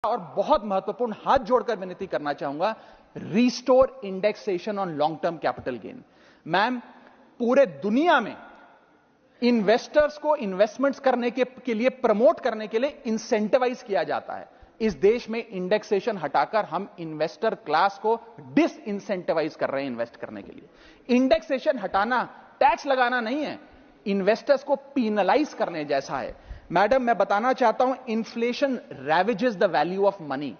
और बहुत महत्वपूर्ण हाथ जोड़कर विनती करना चाहूंगा, restore indexation on long term capital gain. Ma'am, पूरे दुनिया में इन्वेस्टर्स को इन्वेस्टमेंट्स करने के लिए प्रमोट करने के लिए इंसेंटिवाइज किया जाता है। इस देश में इंडेक्सेशन हटाकर हम इन्वेस्टर क्लास को डिस इंसेंटिवाइज कर रहे हैं इन्वेस्ट करने के लिए। इंडेक्सेशन हटाना टैक्स लगाना नहीं है, इन्वेस्टर्स को पीनलाइज करने जैसा है। मैडम, मैं बताना चाहता हूं, inflation ravages the value of money.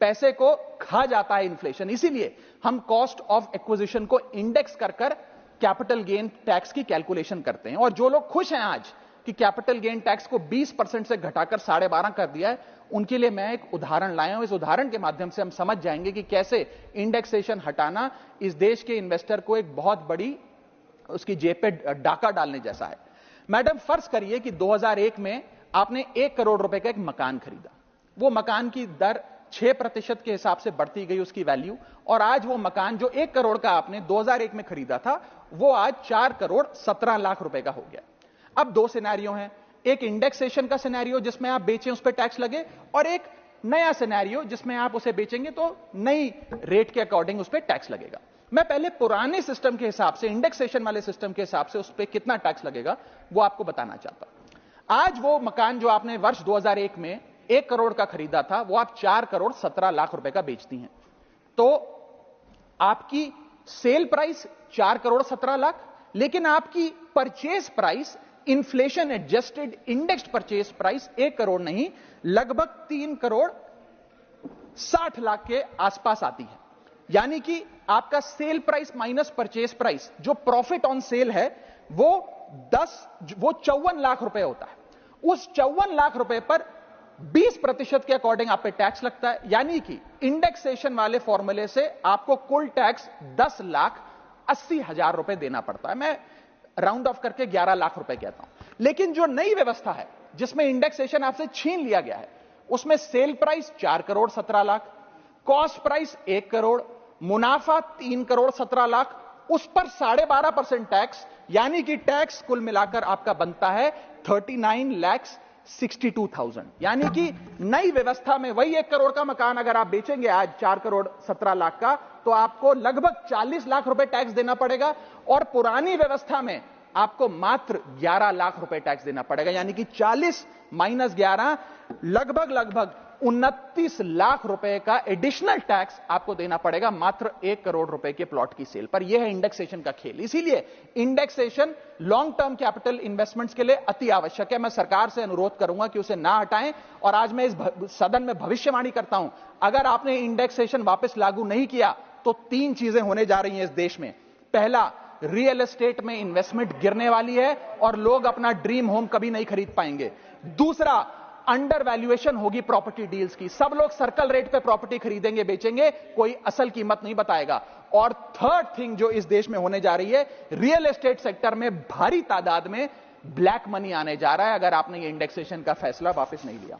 पैसे को खा जाता है इन्फ्लेशन, इसीलिए हम कॉस्ट ऑफ एक्विजिशन को इंडेक्स कर कैपिटल गेन टैक्स की कैलकुलेशन करते हैं। और जो लोग खुश हैं आज कि कैपिटल गेन टैक्स को 20% से घटाकर 12.5% कर दिया है, उनके लिए मैं एक उदाहरण लाया हूं। इस उदाहरण के माध्यम से हम समझ जाएंगे कि कैसे इंडेक्सेशन हटाना इस देश के इन्वेस्टर को एक बहुत बड़ी उसकी जेब पे डाका डालने जैसा है। मैडम, फर्ज करिए कि 2001 में आपने 1 करोड़ रुपए का एक मकान खरीदा। वो मकान की दर 6% के हिसाब से बढ़ती गई उसकी वैल्यू, और आज वो मकान जो 1 करोड़ का आपने 2001 में खरीदा था, वो आज 4 करोड़ 17 लाख रुपए का हो गया। अब दो सिनेरियो हैं, एक इंडेक्सेशन का सिनेरियो जिसमें आप बेचें उस पर टैक्स लगे, और एक नया सिनेरियो जिसमें आप उसे बेचेंगे तो नई रेट के अकॉर्डिंग उस पर टैक्स लगेगा। मैं पहले पुराने सिस्टम के हिसाब से, इंडेक्सेशन वाले सिस्टम के हिसाब से उस पर कितना टैक्स लगेगा वो आपको बताना चाहता हूं। आज वो मकान जो आपने वर्ष 2001 में 1 करोड़ का खरीदा था, वो आप 4 करोड़ 17 लाख रुपए का बेचती हैं, तो आपकी सेल प्राइस 4 करोड़ 17 लाख, लेकिन आपकी purchase price, inflation adjusted indexed purchase price 1 crore नहीं, लगभग 3 करोड़ 60 लाख के आसपास आती है। यानी कि आपका sale price minus purchase price, जो प्रॉफिट ऑन सेल है, वो 54 लाख रुपए होता है। उस 54 लाख रुपए पर 20% के अकॉर्डिंग आप पे टैक्स लगता है। यानी कि इंडेक्सेशन वाले फॉर्मूले से आपको कुल टैक्स 10,80,000 रुपए देना पड़ता है। मैं राउंड ऑफ करके 11 लाख रुपए कहता हूं। लेकिन जो नई व्यवस्था है जिसमें इंडेक्सेशन आपसे छीन लिया गया है, उसमें sale price 4 crore 17 lakh, cost price 1 crore, मुनाफा 3 करोड़ 17 लाख, उस पर 12.5% टैक्स, यानी कि टैक्स कुल मिलाकर आपका बनता है 39,62,000। यानी कि नई व्यवस्था में वही 1 करोड़ का मकान अगर आप बेचेंगे आज 4 करोड़ 17 लाख का, तो आपको लगभग 40 लाख रुपए टैक्स देना पड़ेगा, और पुरानी व्यवस्था में आपको मात्र 11 लाख रुपए टैक्स देना पड़ेगा। यानी कि 40 माइनस 11 लगभग 29 लाख रुपए का एडिशनल टैक्स आपको देना पड़ेगा मात्र 1 करोड़ रुपए के प्लॉट की सेल पर। यह है इंडेक्सेशन का खेल। इसीलिए indexation long term capital investments के लिए अति आवश्यक है। मैं सरकार से अनुरोध करूंगा कि उसे ना हटाएं, और आज मैं इस सदन में भविष्यवाणी करता हूं, अगर आपने इंडेक्सेशन वापस लागू नहीं किया तो 3 चीजें होने जा रही हैं इस देश में। पहला, रियल एस्टेट में इन्वेस्टमेंट गिरने वाली है और लोग अपना ड्रीम होम कभी नहीं खरीद पाएंगे। दूसरा, अंडर वैल्यूएशन होगी प्रॉपर्टी डील्स की, सब लोग सर्कल रेट पे प्रॉपर्टी खरीदेंगे बेचेंगे, कोई असल कीमत नहीं बताएगा। और थर्ड थिंग जो इस देश में होने जा रही है, रियल एस्टेट सेक्टर में भारी तादाद में ब्लैक मनी आने जा रहा है, अगर आपने ये इंडेक्सेशन का फैसला वापस नहीं लिया।